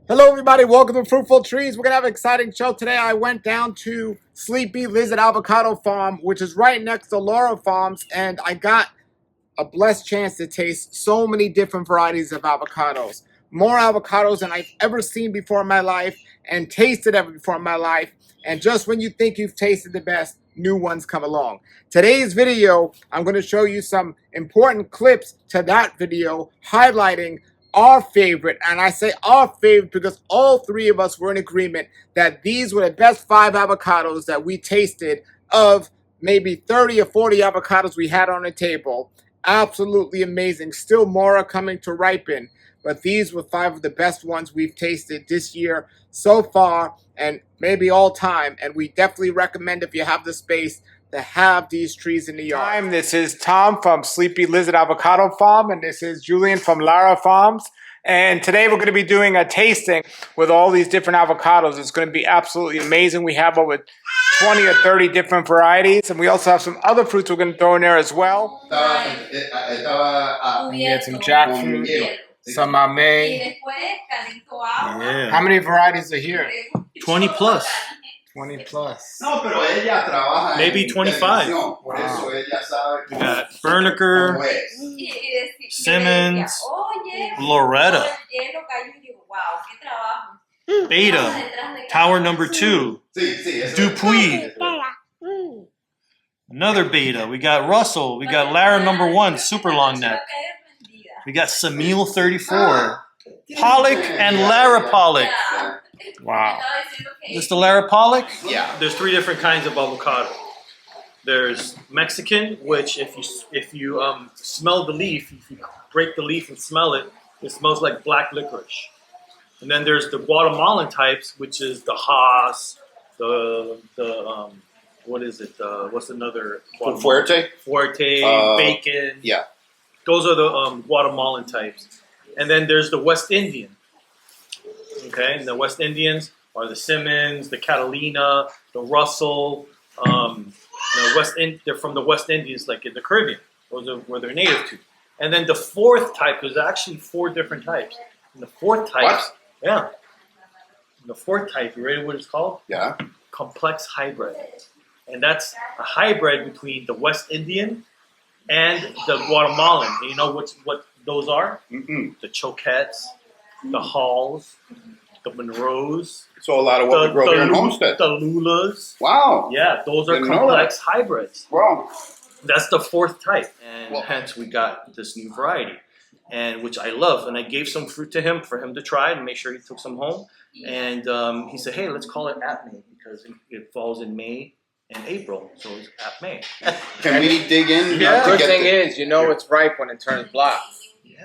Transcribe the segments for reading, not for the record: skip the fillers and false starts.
Hello everybody, welcome to Fruitful Trees. We're going to have an exciting show today. I went down to Sleepy Lizard Avocado Farm, which is right next to Lara Farms, and I got a blessed chance to taste so many different varieties of avocados. More avocados than I've ever seen before in my life and tasted ever before in my life. And just when you think you've tasted the best, new ones come along. Today's video, I'm going to show you some important clips to that video highlighting our favorite, and I say our favorite because all three of us were in agreement that these were the best 5 avocados that we tasted of maybe 30 or 40 avocados we had on the table. Absolutely amazing. Still more are coming to ripen, but these were 5 of the best ones we've tasted this year so far and maybe all time, and we definitely recommend, if you have the space, to have these trees in the yard. This is Tom from Sleepy Lizard Avocado Farm, and this is Julian from Lara Farms. And today we're going to be doing a tasting with all these different avocados. It's going to be absolutely amazing. We have over 20 or 30 different varieties, and we also have some other fruits we're going to throw in there as well. We had some jackfruit, some Apmay. Yeah. How many varieties are here? 20 plus. 20 plus. Maybe 25. Wow. We got Bernecker, Simmons, Loretta, Beta, Tower number 2, Dupuy, another Beta. We got Russell. We got Lara number 1, super long neck. We got Samil 34, Pollock and Lara Pollock. Wow. This the Lara Pollock? Yeah. There's 3 different kinds of avocado. There's Mexican, which if you smell the leaf, if you break the leaf and smell it, it smells like black licorice. And then there's the Guatemalan types, which is the Haas, what is it? What's another? Fuerte, bacon. Yeah. Those are the Guatemalan types. And then there's the West Indian. Okay, and the West Indians are the Simmons, the Catalina, the Russell. They're from the West Indies, like in the Caribbean. Those are where they're native to. And then the 4th type is actually 4 different types. And the 4th type, yeah. And the 4th type, you ready what it's called? Yeah. Complex hybrid. And that's a hybrid between the West Indian and the Guatemalan. And you know what those are? The Choquettes, the Halls, the Monroes. So a lot of what we grow here in Homestead. The Lulas. Wow. Yeah, those are complex hybrids. Wow. That's the 4th type. And hence we got this new variety, and which I love. And I gave some fruit to him for him to try and make sure he took some home. And he said, hey, let's call it Apmay because it falls in May and April. So it's Apmay. Can we dig in? Yeah. The good thing is, you know it's ripe when it turns black.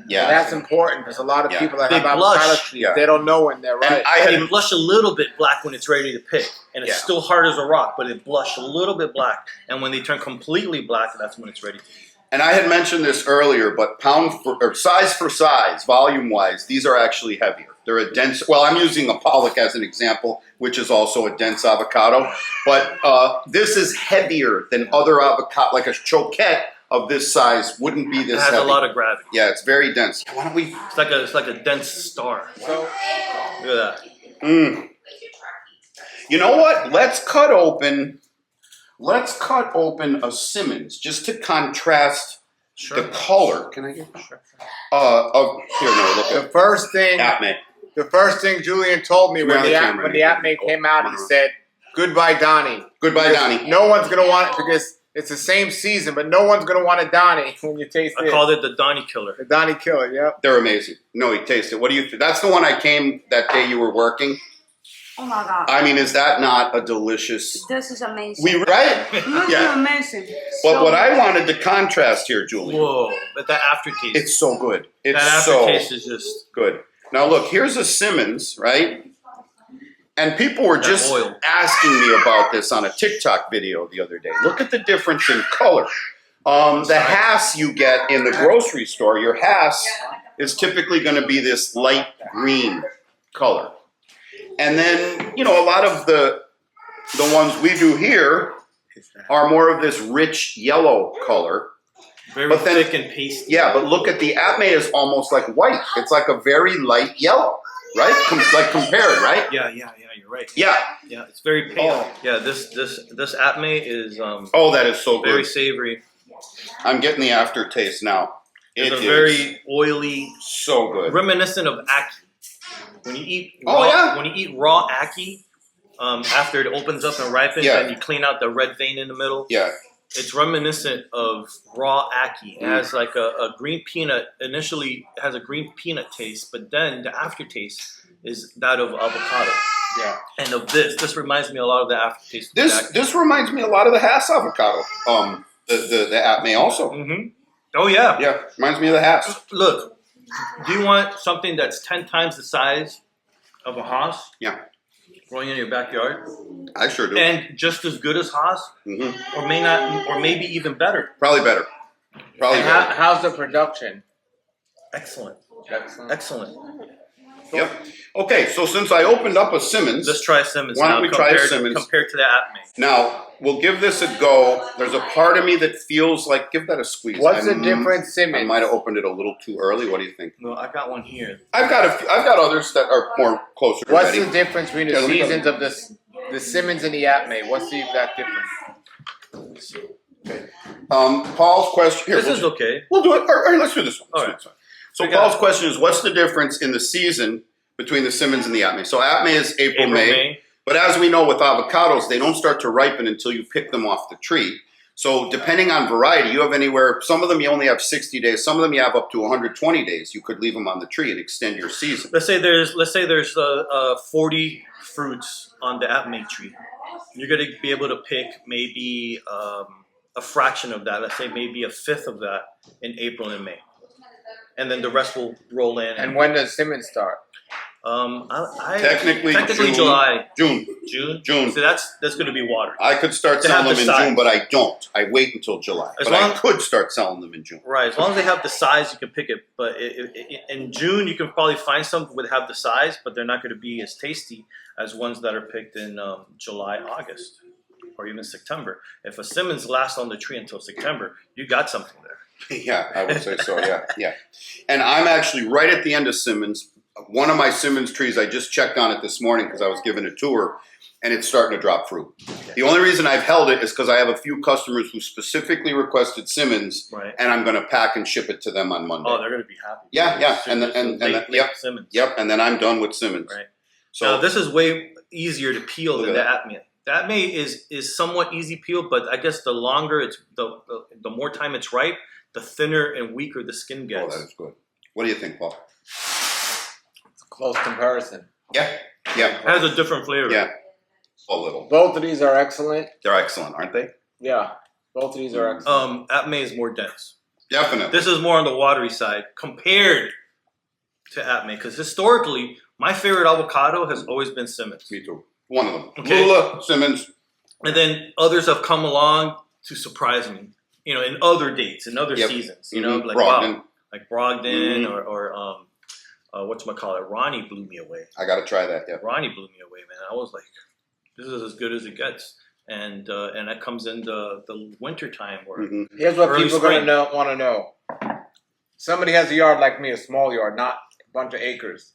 Yeah, so that's important because a lot of people that have blush. avocado trees, they don't know when they're ripe. They blush a little bit black when it's ready to pick, and it's still hard as a rock, but it blush a little bit black. And when they turn completely black, that's when it's ready to eat. And I had mentioned this earlier, but size for size, volume-wise, these are actually heavier. They're a dense. Well, I'm using a Pollock as an example, which is also a dense avocado, but this is heavier than other avocado, like a Choquette. Of this size wouldn't be this heavy. It has a lot of gravity. Yeah, it's very dense. Why don't we? It's like a dense star. So, look at that. You know what? Let's cut open a Simmons just to contrast the color. Can I get that? Sure. Look at the first thing. Apmay. The first thing Julian told me when the Apmay came out, he said, "Goodbye, Donnie." Goodbye, Donnie. No one's gonna want it because it's the same season, but no one's going to want a Donnie when you taste it. I called it the Donnie Killer. The Donnie Killer, yeah. They're amazing. No, you taste it. What do you think? That's the one I came that day you were working. Oh my God. I mean, is that not a delicious... This is amazing. Right? This is amazing. But what I wanted to contrast here, Julie. Whoa, but that aftertaste. It's so good. That aftertaste is just... Good. Now look, here's a Simmons, right? And people were just asking me about this on a TikTok video the other day. Look at the difference in color. The Hass you get in the grocery store, your Hass is typically going to be this light green color. And then, you know, a lot of the ones we do here are more of this rich yellow color. Very thick and pasty. Yeah, but look at the Apmay is almost like white. It's like a very light yellow. right? Like compared, right? Yeah, you're right. Yeah. Yeah, it's very pale. Oh. Yeah, this Apmay is Oh, that is so very good. savory. I'm getting the aftertaste now. It's It a is very oily, so good. reminiscent of ackee. When you eat when you eat raw ackee, after it opens up and ripens, and you clean out the red vein in the middle. Yeah. It's reminiscent of raw ackee. It has like a green peanut. Initially, it has a green peanut taste, but then the aftertaste is that of avocado. Yeah. And of this reminds me a lot of the aftertaste. This reminds me a lot of the Hass avocado. The Apmay also. Mm-hmm. Oh yeah. Yeah, reminds me of the Hass. Look, do you want something that's 10 times the size of a Haas? Yeah. Growing in your backyard, I sure do. and just as good as Haas, or maybe even better. Probably better. Probably And better. how's the production? Excellent. Excellent. Excellent. Yep. Okay, so since I opened up a Simmons, Let's try Simmons. Why don't now, we try compared, Simmons? compared to the Apmay? now we'll give this a go. There's a part of me that feels like give that a squeeze. What's the difference, I Simmons? might have opened it a little too early. What do you think? Well, I got one here. I've got others that are more closer to What's ready. the difference between the Yeah, let me go. seasons of the Simmons and the Apmay? What's the exact difference? Paul's question here. This is okay. We'll do it. All right, let's do this one. All Let's do right. this one. So We got Paul's it. question is, what's the difference in the season between the Simmons and the Apmay? So Apmay is April, May. But as we know with avocados, they don't start to ripen until you pick them off the tree. So depending on variety, you have anywhere, some of them you only have 60 days, some of them you have up to 120 days. You could leave them on the tree and extend your season. Let's say there's 40 fruits on the Apmay tree. You're going to be able to pick maybe a fraction of that. Let's say maybe a fifth of that in April and May, and then the rest will roll in. And when does Simmons start? Technically June. July. June. So that's going to be water. I could start To have selling them the in size. June, but I don't. I wait until July. As But I long- could start selling them in June. Right, as long as they have the size, you can pick it. But in June, you can probably find some that would have the size, but they're not going to be as tasty as ones that are picked in July, August, or even September. If a Simmons lasts on the tree until September, you got something there. Yeah, I would say so. Yeah. And I'm actually right at the end of Simmons. One of my Simmons trees, I just checked on it this morning because I was giving a tour, and it's starting to drop fruit. The only reason I've held it is because I have a few customers who specifically requested Simmons, Right. and I'm going to pack and ship it to them on Monday. Oh, they're going to be happy. Yeah, So and late yep, Simmons. yep, and then I'm done with Simmons. Right. So Now this is way easier to peel Look than the at Apmay. The Apmay is somewhat easy peel, but I guess the longer it's the more time it's ripe, the thinner and weaker the skin oh, gets. that is good. What do you think, Paul? It's a close comparison. Yeah, It has a different flavor. yeah, a little. Both of these are excellent. They're excellent, aren't they? Yeah, both of these are excellent. Apmay is more dense. Definitely. This is more on the watery side compared to Apmay, because historically, my favorite avocado has always been Simmons. Me too. One of them. Okay. Lula, Simmons. And then others have come along to surprise me, in other dates, in other Yep. seasons, Mhm. like Brogdon. wow, like Brogdon Mhm. or whatchamacallit, Ronnie blew me away. I got to try that. Yeah. Ronnie blew me away, man. I was like, this is as good as it gets. And that comes in the winter time where Mhm. Here's what early people are spring. gonna want to know. Somebody has a yard like me, a small yard, not a bunch of acres.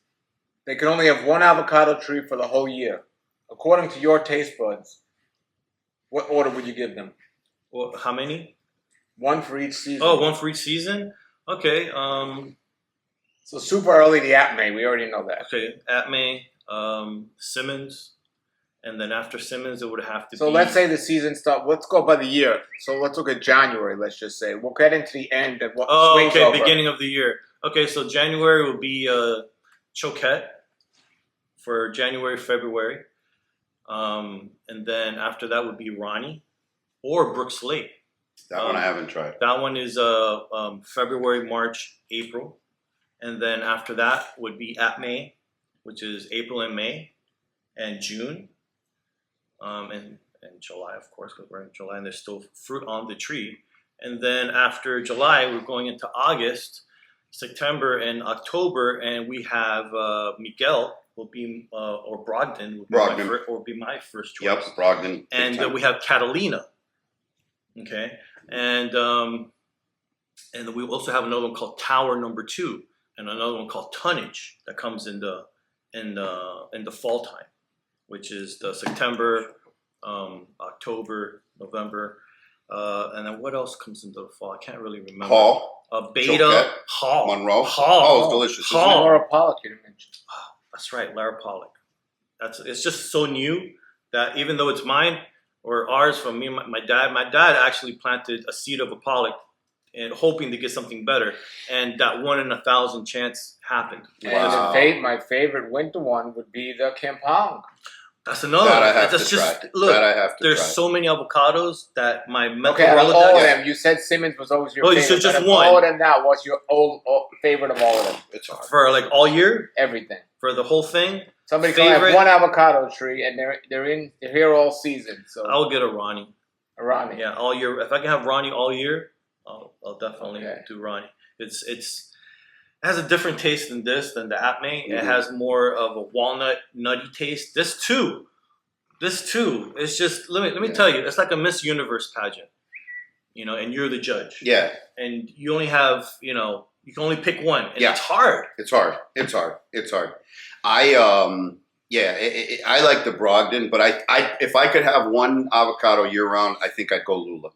They can only have one avocado tree for the whole year. According to your taste buds, what order would you give them? well, how many? One for each season. Oh, one for each season? Okay. So super early the Apmay, we already know that. Okay, Apmay, Simmons, and then after Simmons, it would have to So be. let's say the season starts. Let's go by the year. So let's look at January. Let's just say we'll get into the end of what Oh, swings okay, over. beginning of the year. Okay, so January will be Choquette for January, February. And then after that would be Ronnie or Brooks Lake. That one I haven't tried. That one is February, March, April. And then after that would be Apmay, which is April and May and June. And July, of course, because we're in July and there's still fruit on the tree. And then after July, we're going into August, September, and October, and we have Miguel will be or Brogdon will be my first choice. Yep, Brogdon. And big time. we have Catalina. Okay, and we also have another one called Tower Number 2, and another one called Tonnage that comes in the in the fall time, which is the September, October, November, and then what else comes into the fall? I can't really remember. Hall. Beta, Choquette, Hall, Monroe. Hall. Oh, it's delicious. Isn't Hall. it? Laura Pollock you mentioned. That's right, Lara Pollock. It's just so new that even though it's mine or ours from me and my dad actually planted a seed of a Pollock and hoping to get something better, and that 1 in 1,000 chance happened. Wow. And my favorite winter one would be the Kampong. That's another. That I have That's to just try. look. That I have to There's try. so many avocados that my mental Okay, out of all of Rolodex. them, you said Simmons was always your Oh, you favorite. said just Out of one. all of them now, what's your favorite of all of them? It's hard. For like all year, Everything. for the whole thing, Somebody can have Favorite? one avocado tree, and they're here all season. So I'll get a Ronnie. Ronnie. Yeah, all year. If I can have Ronnie all year, I'll definitely Okay. do Ronnie. It has a different taste than the Apmay. It Mhm. has more of a walnut nutty taste. This too. It's just let me Yeah. tell you, it's like a Miss Universe pageant. And you're the judge. Yeah, And you only have, you can only pick one. And Yeah. it's hard. it's hard. It's hard. It's hard. I like the Brogdon, but if I could have one avocado year round, I think I'd go Lula.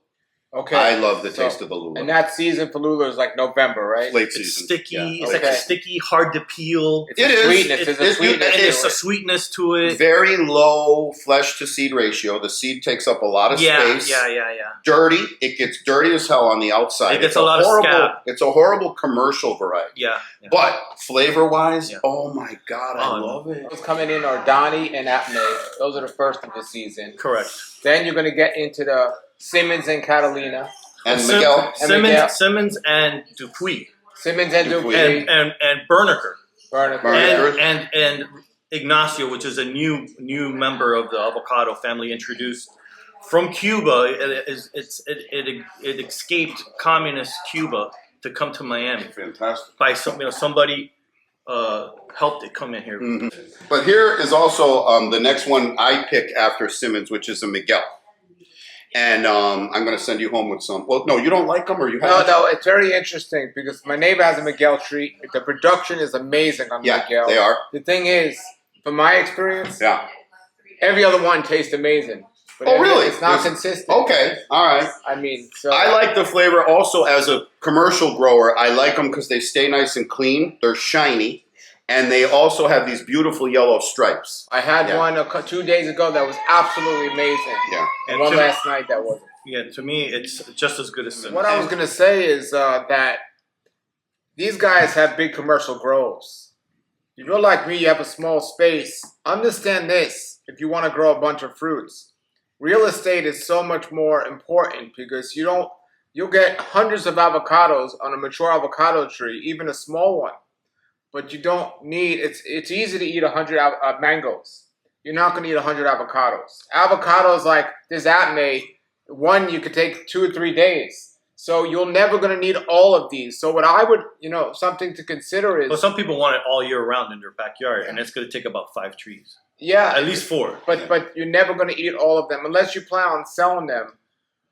Okay. I love the So- taste of the Lula. And that season for Lula is like November, right? Late It's season. sticky. Yeah. It's like Okay. sticky, hard to peel. It's It a is. sweetness. It's- There's a it's- sweetness. And it it's to a it. sweetness to it. Very low flesh to seed ratio. The seed takes up a lot of space. Yeah. Dirty. It gets dirty as hell on the outside. It gets It's a lot of horrible, scab. It's a horrible commercial variety. Yeah. But flavor wise, Yeah. oh my god, I Oh, love it. Those coming in are Donnie and Apmay. Those are the first of the season. Correct. Then you're going to get into the Simmons and Catalina. And Miguel, Miguel. Simmons and Dupuis Simmons and Dupuis. Dupuis. and Bernecker Bernecker. and Ignacio, which is a new member of the avocado family introduced from Cuba. It escaped communist Cuba to come to Miami fantastic. by somebody helped it come in here. Mhm. But here is also the next one I pick after Simmons, which is a Miguel. And I'm going to send you home with some. Well, no, you don't like them, or you have? No, it's very interesting because my neighbor has a Miguel tree. The production is amazing on Yeah, Miguel. they are. The thing is, from my experience, Yeah. every other one tastes amazing. But Oh, really? It's not There's- consistent. Okay, all right. I mean, so I like the flavor also as a commercial grower. I like them because they stay nice and clean. They're shiny. And they also have these beautiful yellow stripes. I had Yeah. one 2 days ago that was absolutely amazing. Yeah. And one to- last night that wasn't. Yeah, to me, it's just as good as Simmons. What I was gonna say is that these guys have big commercial grows. If you're like me, you have a small space. Understand this: if you want to grow a bunch of fruits, real estate is so much more important because you'll get hundreds of avocados on a mature avocado tree, even a small one. But you don't need. It's easy to eat 100 mangoes. You're not gonna eat 100 avocados. Avocados like this Apmay. One you could take 2 or 3 days. So you're never going to need all of these. So what I would, something to consider is, Well, some people want it all year round in their backyard, and it's going to take about 5 trees, yeah, at least 4. but you're never going to eat all of them unless you plan on selling them.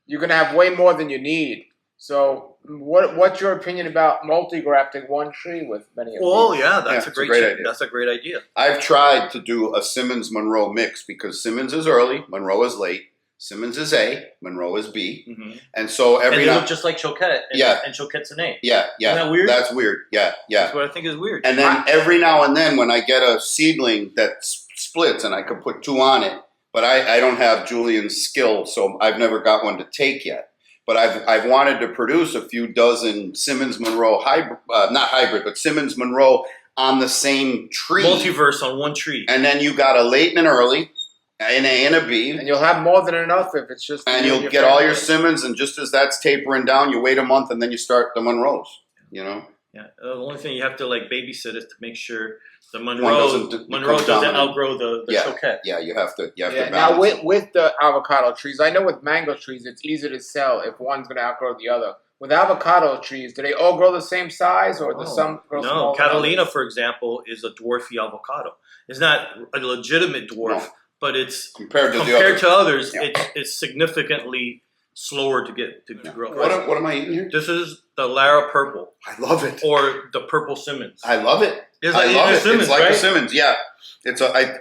You're going to have way more than you need. So what's your opinion about multi-grafting one tree with many of Well, these? yeah, that's Yeah, a it's a great great idea. That's a great idea. I've tried to do a Simmons Monroe mix because Simmons is early, Monroe is late. Simmons is A, Monroe is B. Mm-hmm. And so And every they now, look just like Choquette, Yeah. and Choquette's an A. yeah, Isn't that weird? That's weird. Yeah. That's what I think is weird. And then every now and then when I get a seedling that splits and I could put 2 on it, but I don't have Julian's skill, so I've never got one to take yet. But I've wanted to produce a few dozen Simmons Monroe hybrid, not hybrid, but Simmons Monroe on the same tree. Multiverse on one tree. And then you got a late and an early, an A and a B. And you'll have more than enough if it's just And you you'll your get all family. your Simmons, and just as that's tapering down, you wait a month, and then you start the Monroes. Yeah. The only thing you have to babysit is to make sure the One Monroe doesn't become dominant. outgrow the Yeah. Choquette. Yeah, you have to. Yeah, balance now it. with the avocado trees, I know with mango trees it's easy to sell if one's going to outgrow the other. With avocado trees, do they all grow the same size or do some grow No, smaller? Catalina, for example, is a dwarfy avocado. It's not a legitimate dwarf, No. but it's compared to the compared other. to others, Yeah. it's significantly slower to get to grow. What am I eating here? This is the Lara Purple I love it. or the Purple Simmons. I love it. It's I like love the it. Simmons, It's like right? the Simmons. Yeah,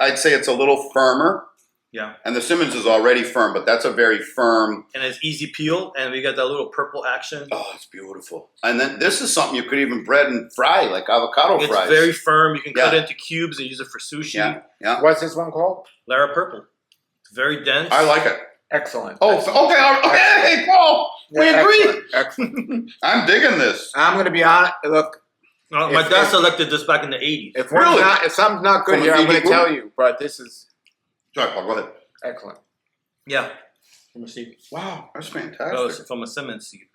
I'd say it's a little firmer. Yeah. And the Simmons is already firm, but that's a very firm. And it's easy peel, and we got that little purple action. Oh, it's beautiful. And then this is something you could even bread and fry, like avocado fries. It's very firm. You can cut it into cubes and use it for sushi. Yeah, yeah. What's this one called? Lara Purple. It's very dense. I like it. Excellent. Oh, Excellent. okay. Hey, Paul, we Yeah, agree. Excellent. I'm digging this. I'm gonna be honest. Look, My If- dad if- selected this back in the 80s. if Really? if something's not good From a here, I'm gonna vegan group? tell you. But this is Sorry, Paul, go ahead. excellent. Yeah. From a seed. Wow, that's That fantastic. was from a Simmons seed.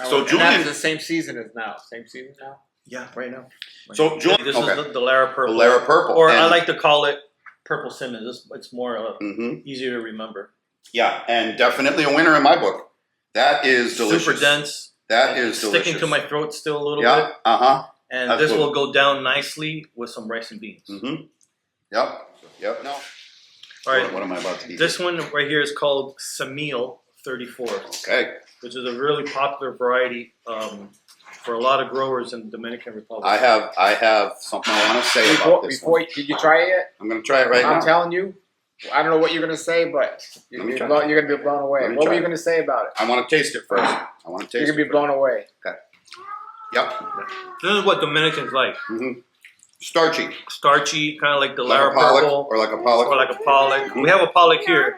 So And Julian- that's the same season as now. Same season now. Yeah, right now. So Julian, This okay. is the Lara Purple. The Lara Purple. Or I And- like to call it Purple Simmons. It's more Mhm. easier to remember. Yeah, and definitely a winner in my book. That is delicious. Super dense. That is delicious. Sticking to my throat still a little Yeah. bit. Uh-huh. And this Absolutely. will go down nicely with some rice and beans. Mm-hmm. Yep. Yep. No. All right. What am I about to eat? This one right here is called Semil 34, Okay. which is a really popular variety for a lot of growers in the Dominican Republic. I have something I want to say about this one. Did you try it yet? I'm going to try it right I'm now. telling you. I don't know what you're gonna say, but Let me try. you're gonna be blown away. Let me What were try you it. gonna say about it? I want to taste it first. I want to taste You're gonna be it. blown away. Yep. This is what Dominicans like. Mm-hmm. Starchy. Starchy, kind of like the Like Lara a pollock Purple. or like a pollock. Or like a pollock. We have a pollock here.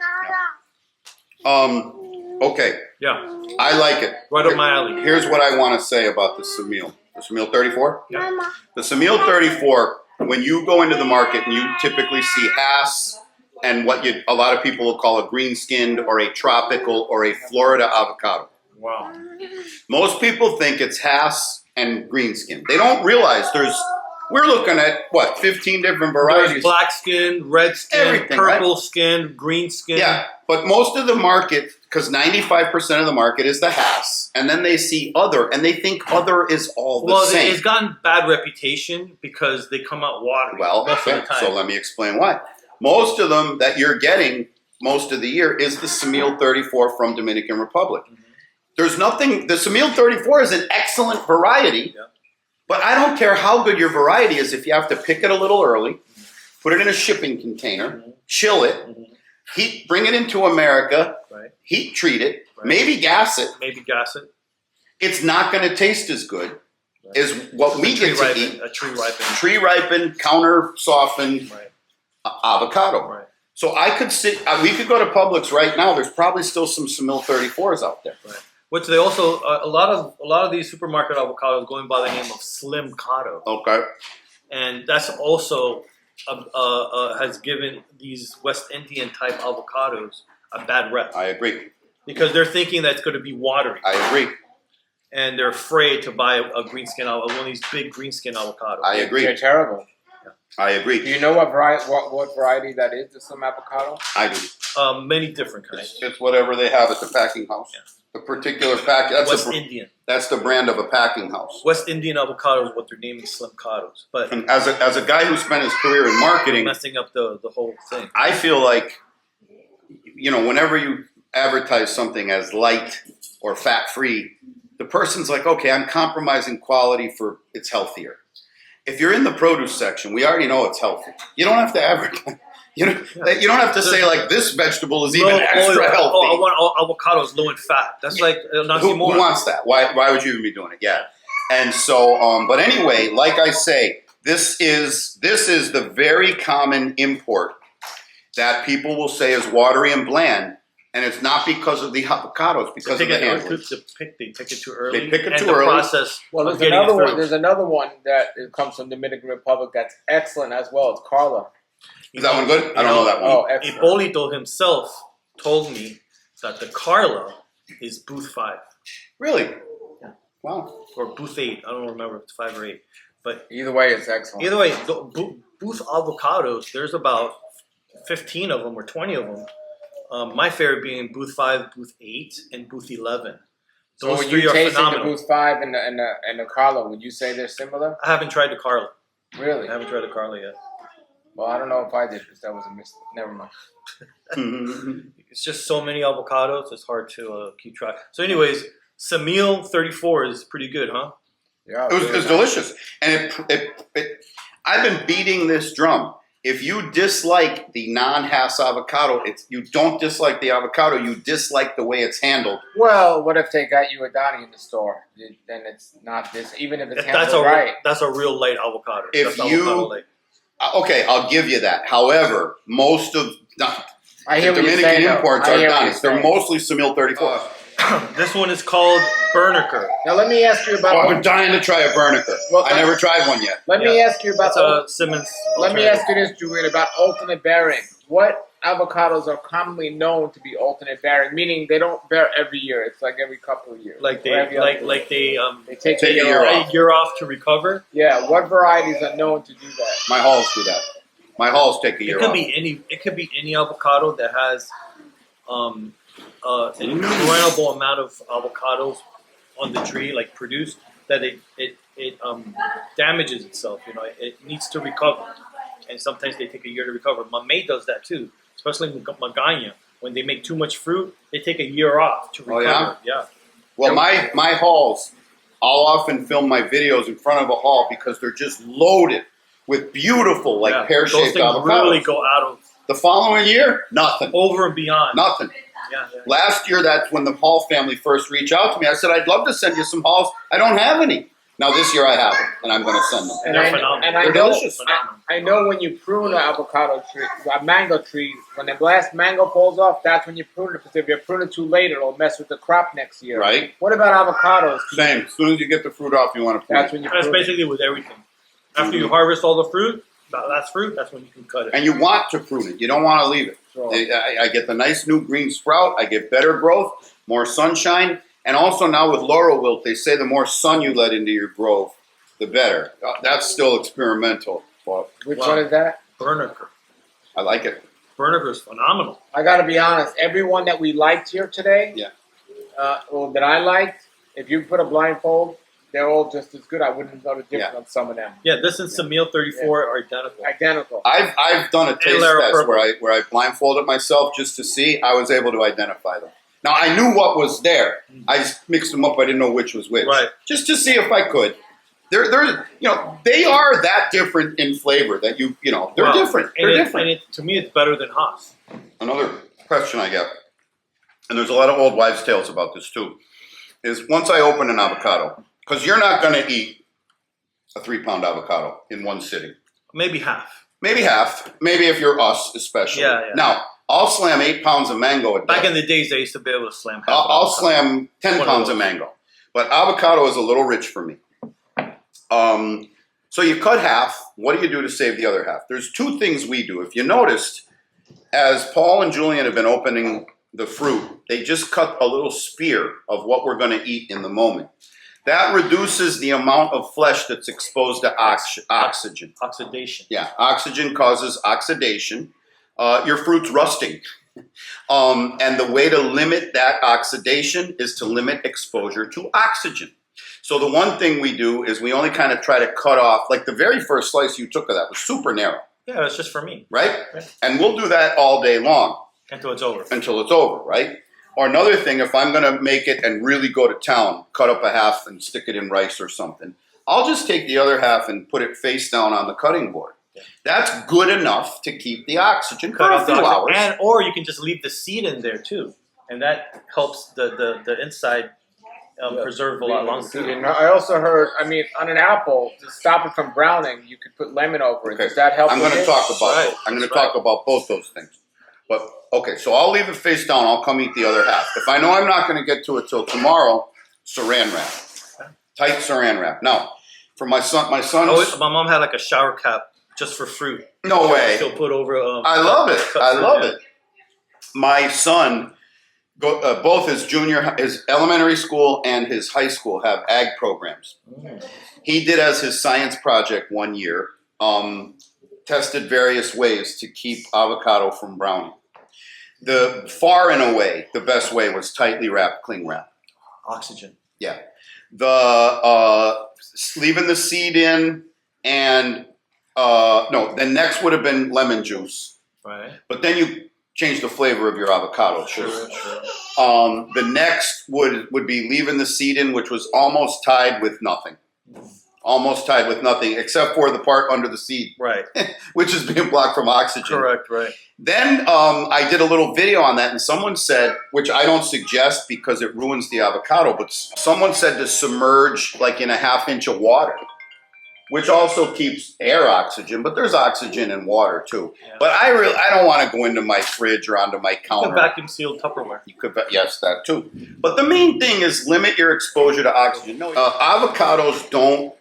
Okay. Yeah, I like it. right up my alley. Here's what I want to say about the Semil. The Semil 34? Yeah. The Semil 34, when you go into the market and you typically see Hass and what a lot of people will call a green-skinned or a tropical or a Florida avocado. Wow. Most people think it's Hass and green-skinned. They don't realize we're looking at, what, 15 different There's varieties? black skin, red skin, Everything, purple skin, green skin. Yeah, but most of the market, because 95% of the market is the Hass, and then they see other, and they think other is all the Well, same. it's gotten bad reputation because they come out watery Well, most of the okay, time. so let me explain why. Most of them that you're getting most of the year is the Semil 34 from Dominican Republic. Mm-hmm. There's nothing, the Semil 34 is an excellent variety, Yeah. but I don't care how good your variety is if you have to pick it a little early, put it in a shipping container, Mhm. chill it, Mhm. bring it into America, Right. heat treat it, Right. maybe gas it. Maybe gas it. It's not going to taste as good Right. as what we get to eat. A tree ripened. Tree ripened, counter softened Right. avocado. Right. So I could sit. We could go to Publix right now. There's probably still some Semil 34s out there. Which they also a lot of these supermarket avocados going by the name of Slim Cado, Okay. and that's also has given these West Indian type avocados a bad rep I agree. because they're thinking that it's going to be watery, I agree. and they're afraid to buy a green skin one of these big green skin avocados. I agree. They're terrible. I Do agree. you know what variety that is? The Slim avocado. I do. Many different kinds. It's whatever they have at the packing house. Yeah. The particular pack. West Indian. That's the brand of a packing house. West Indian avocado is what they're naming Slim Cados, but And as a guy who spent his career in they're marketing, messing up the whole thing. I feel like, whenever you advertise something as light or fat free, the person's like, okay, I'm compromising quality for it's healthier. If you're in the produce section, we already know it's healthy. You don't have to advertise. You don't have to say like this vegetable is even extra healthy. Oh, I want avocados low in fat. That's like Who oxymoron. wants that? Why would you even be doing it? Yeah. And so, but anyway, like I say, this is the very common import that people will say is watery and bland, and it's not because of the avocados, because of the handling. They pick it too early. They pick it and too the early. Process Well, of there's getting it another one. through. There's another one that comes from Dominican Republic that's excellent as well. It's Carla. Is that one good? I don't know that one. Oh, excellent. Hipólito himself told me that the Carla is booth 5 Really? Yeah. Wow. or booth 8. I don't remember if it's 5 or 8. But Either way, it's excellent. either way, booth avocados, there's about 15 of them or 20 of them. My favorite being booth 5, booth 8, and booth 11. So Those when three you are tasted the phenomenal. Booth 5 and the Carla, would you say they're similar? I haven't tried the Carla. Really? I haven't tried the Carla yet. Well, I don't know if I did because that was a mistake. Never mind. It's just so many avocados, it's hard to keep track. So anyways, Semil 34 is pretty good, huh? Yeah, It was delicious, and I've been beating this drum. If you dislike the non-Hass avocado, you don't dislike the avocado. You dislike the way it's handled. Well, what if they got you a Donnie in the store? Then it's not this. Even if it's handled right. That's a real light avocado. If that's you avocado light. Okay, I'll give you that. However, most of the Dominican imports are Donnies. They're mostly Simil 34. This one is called Bernecker. Now let me ask you about. I've been dying to try a Bernecker. Well, I never tried one yet. Let me ask you about. It's a Simmons. Let me ask you this, Julian, about alternate bearing. What avocados are commonly known to be alternate bearing? Meaning they don't bear every year. It's like every couple of years. Like they take a year off to recover. Yeah. What varieties are known to do that? My halls do that. My halls take a year off. It could be any avocado that has an incredible amount of avocados on the tree, like produced, that it damages itself. You know, it needs to recover, and sometimes they take a year to recover. Mamey does that too, especially Magaña. When they make too much fruit, they take a year off to recover. Oh, yeah? Well, my halls, I'll often film my videos in front of a hall because they're just loaded with beautiful, pear-shaped avocados. Those things really go out of. The following year, nothing. Over and beyond. Nothing. Yeah. Last year, that's when the Hall family first reached out to me. I said, I'd love to send you some halls. I don't have any. Now this year I have them, and I'm going to send them. They're phenomenal. And They're delicious. I know when you prune an avocado tree, a mango tree, when the last mango falls off, that's when you prune it. Because if you prune it too late, it'll mess with the crop next year. Right. What about avocados? Same. As soon as you get the fruit off, you want to prune That's it. when you That's prune basically with everything. After you harvest all the fruit, that's fruit. That's when you can cut it. And you want to prune it. You don't want to leave it. Sure. I get the nice new green sprout. I get better growth, more sunshine. And also now with laurel wilt, they say the more sun you let into your grove, the better. That's still experimental. But Which one is that? Bernecker. I like it. Bernecker is phenomenal. I got to be honest. Everyone that we liked here today, that I liked, if you put a blindfold, they're all just as good. I wouldn't know the difference on some of them. Yeah, this and Samil 34 are identical. Identical. I've done a taste test where I blindfolded myself just to see. I was able to identify them. Now I knew what was there. I just mixed them up. I didn't know which was which. Right. Just to see if I could. They are that different in flavor that they're different. They're different. And to me, it's better than Haas. Another question I get, and there's a lot of old wives' tales about this too, is once I open an avocado, because you're not going to eat a 3-pound avocado in one sitting. Maybe half. Maybe half. Maybe if you're us, especially. Yeah. Now, I'll slam 8 pounds of mango a day. Back in the days, they used to be able to slam half. I'll slam 10 pounds of mango. But avocado is a little rich for me. So you cut half. What do you do to save the other half? There's 2 things we do. If you noticed, as Paul and Julian have been opening the fruit, they just cut a little spear of what we're going to eat in the moment. That reduces the amount of flesh that's exposed to oxygen. Oxidation. Yeah, oxygen causes oxidation. Your fruit's rusting. And the way to limit that oxidation is to limit exposure to oxygen. So the one thing we do is we only kind of try to cut off, like the very first slice you took of that was super narrow. Yeah, it's just for me. Right? And we'll do that all day long. Until it's over. Until it's over, right? Or another thing, if I'm going to make it and really go to town, cut up a half and stick it in rice or something, I'll just take the other half and put it face down on the cutting board. Yeah. That's good enough to keep the oxygen for a few hours. Or you can just leave the seed in there too. And that helps the inside preserve a lot longer. I also heard, on an apple, to stop it from browning, you could put lemon over it. Okay. Does that help? I'm going to talk about I'm going to talk about both those things. But okay, so I'll leave it face down. I'll come eat the other half. If I know I'm not going to get to it till tomorrow, saran wrap, tight saran wrap. Now, for my son, my mom had like a shower cap just for fruit. No way. She'll put over. I love it. I love it. My son, both his elementary school and his high school have ag programs. He did as his science project one year. Tested various ways to keep avocado from browning. Far and away, the best way was tightly wrapped cling wrap. Oxygen. Yeah. Leaving the seed in and, then next would have been lemon juice. Right. But then you change the flavor of your avocado. Sure. The next would be leaving the seed in, which was almost tied with nothing. Almost tied with nothing, except for the part under the seed, Right. which is being blocked from oxygen. Correct. Right. Then I did a little video on that, and someone said, which I don't suggest because it ruins the avocado, but someone said to submerge like in a ½ inch of water, which also keeps air oxygen, but there's oxygen in water too. Yeah. But I don't want to go into my fridge or onto my counter. The vacuum sealed Tupperware. You could, yes, that too. But the main thing is limit your exposure to oxygen. No, avocados don't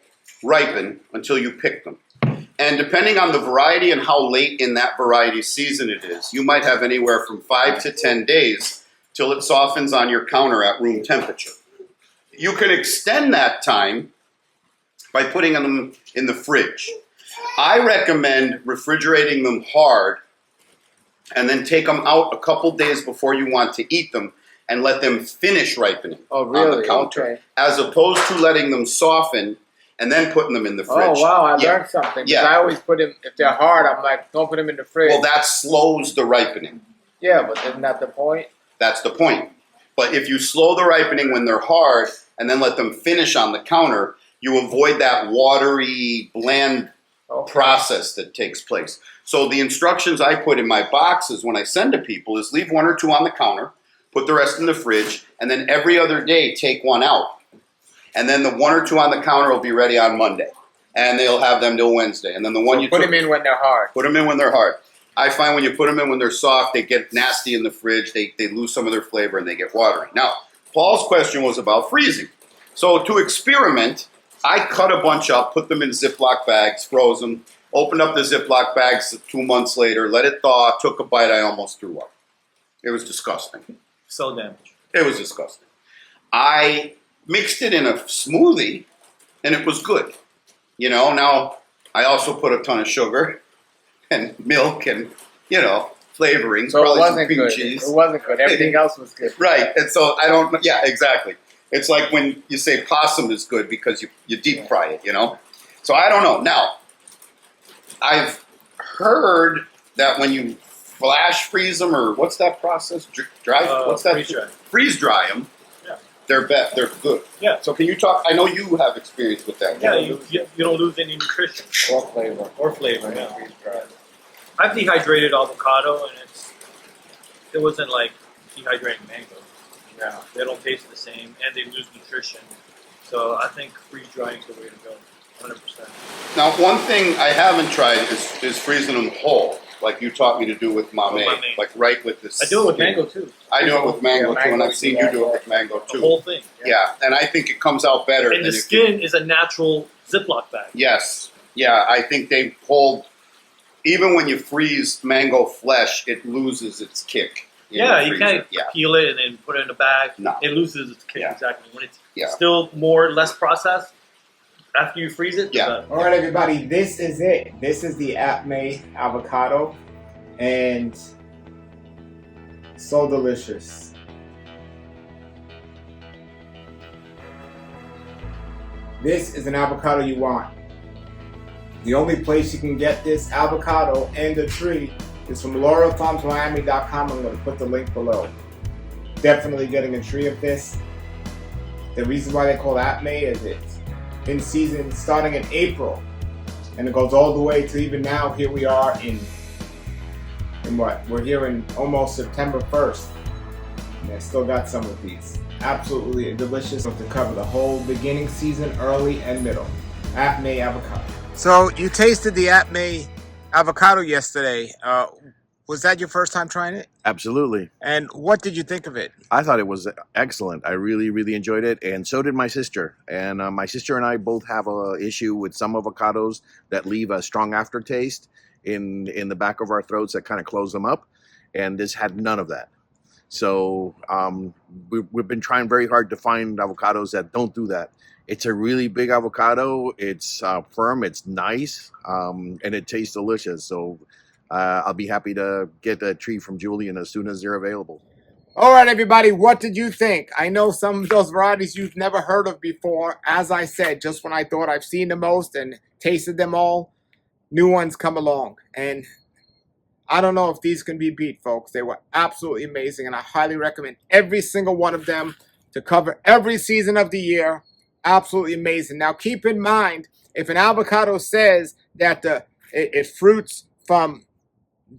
ripen until you pick them. And depending on the variety and how late in that variety season it is, you might have anywhere from 5 to 10 days till it softens on your counter at room temperature. You can extend that time by putting them in the fridge. I recommend refrigerating them hard and then take them out a couple days before you want to eat them and let them finish ripening on the counter, Okay. as opposed to letting them soften and then putting them in the fridge. Oh, wow, I Yeah. learned something. Yeah. I always put them, if they're hard, I'm like, don't put them in the fridge. Well, that slows the ripening. Yeah, but isn't that the point? That's the point. But if you slow the ripening when they're hard and then let them finish on the counter, you avoid that watery, bland process that takes place. So the instructions I put in my boxes when I send to people is leave 1 or 2 on the counter, put the rest in the fridge, and then every other day take 1 out. And then the 1 or 2 on the counter will be ready on Monday. And they'll have them till Wednesday. And then the one you put them in when they're hard. Put them in when they're hard. I find when you put them in when they're soft, they get nasty in the fridge. They lose some of their flavor and they get watery. Now, Paul's question was about freezing. So to experiment, I cut a bunch up, put them in Ziploc bags, froze them, opened up the Ziploc bags 2 months later, let it thaw, took a bite, I almost threw up. It was disgusting. Cell damage. It was disgusting. I mixed it in a smoothie, and it was good. You know, now I also put a ton of sugar and milk and, you know, flavoring. So it probably wasn't some cream good. cheese. It wasn't good. Everything else was good. Right, and so I don't, yeah, exactly. It's like when you say possum is good because you deep fry it, you know? So I don't know. Now, I've heard that when you flash freeze them, or what's that process? What's that? Freeze dry. Freeze dry them. Yeah. They're good. Yeah. So can you talk, I know you have experience with that. Yeah, you don't lose any nutrition. Or flavor. Yeah. I've dehydrated avocado, and it wasn't like dehydrating mango. Yeah. They don't taste the same, and they lose nutrition. So I think freeze drying is the way to go, 100%. Now, one thing I haven't tried is freezing them whole, like you taught me to do with mamey, like right with this. I do it with mango too. I do it with mango Yeah, too, and mango I've seen too, you do yeah. it with mango The too. whole thing. Yeah, and I think it comes out better. And the than if you- skin is a natural Ziploc bag. Yes, yeah, I think they hold. Even when you freeze mango flesh, it loses its kick. Yeah, you freeze can't it. Yeah, peel it and then put it in a bag. No. It loses its kick, Yeah. exactly. When it's Yeah. still less processed, after you freeze it, Yeah. All right, everybody, this is it. This is the Apmay Avocado, and so delicious. This is an avocado you want. The only place you can get this avocado and the tree is from LaraFarmsMiami.com. I'm going to put the link below. Definitely getting a tree of this. The reason why they call it Apmay is it's in season starting in April, and it goes all the way to even now. Here we are in what? We're here in almost September 1st, and I still got some of these. Absolutely delicious to cover the whole beginning season, early and middle. Apmay Avocado. So you tasted the Apmay Avocado yesterday. Was that your first time trying it? Absolutely. And what did you think of it? I thought it was excellent. I really, really enjoyed it, and so did my sister. And my sister and I both have a issue with some avocados that leave a strong aftertaste in the back of our throats that kind of close them up, and this had none of that. So we've been trying very hard to find avocados that don't do that. It's a really big avocado. It's firm. It's nice, and it tastes delicious. So I'll be happy to get a tree from Julian as soon as they're available. All right, everybody, what did you think? I know some of those varieties you've never heard of before. As I said, just when I thought I've seen the most and tasted them all, new ones come along. And I don't know if these can be beat, folks. They were absolutely amazing, and I highly recommend every single one of them to cover every season of the year. absolutely amazing. Now keep in mind, if an avocado says that it fruits from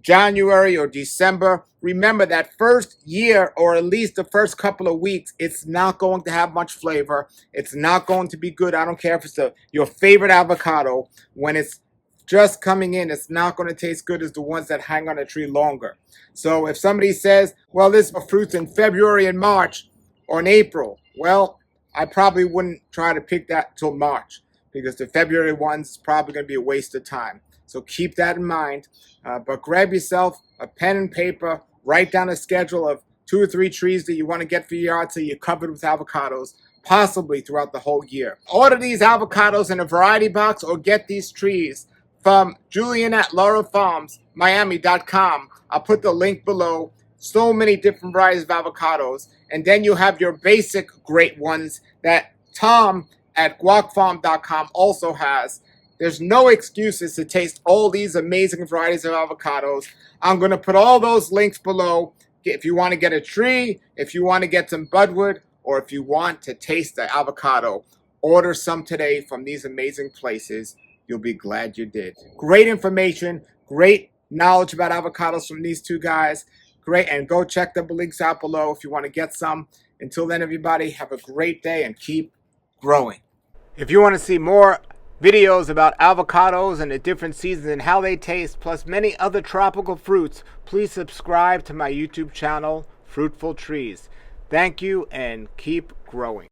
January or December, remember that first year, or at least the first couple of weeks, it's not going to have much flavor. It's not going to be good. I don't care if it's your favorite avocado. When it's just coming in, it's not going to taste good as the ones that hang on a tree longer. So if somebody says, well, this fruits in February and March or in April, well, I probably wouldn't try to pick that till March, because the February ones is probably going to be a waste of time. So keep that in mind. But grab yourself a pen and paper, write down a schedule of 2 or 3 trees that you want to get for your yard so you're covered with avocados, possibly throughout the whole year. Order these avocados in a variety box or get these trees from Julian at Lara Farms, Miami.com. I'll put the link below. So many different varieties of avocados. And then you have your basic great ones that Tom at guacfarm.com also has. There's no excuses to taste all these amazing varieties of avocados. I'm going to put all those links below. If you want to get a tree, if you want to get some budwood, or if you want to taste the avocado, order some today from these amazing places. You'll be glad you did. Great information, great knowledge about avocados from these two guys. Great, and go check the links out below if you want to get some. Until then, everybody, have a great day and keep growing. If you want to see more videos about avocados and the different seasons and how they taste, plus many other tropical fruits, please subscribe to my YouTube channel, Fruitful Trees. Thank you and keep growing.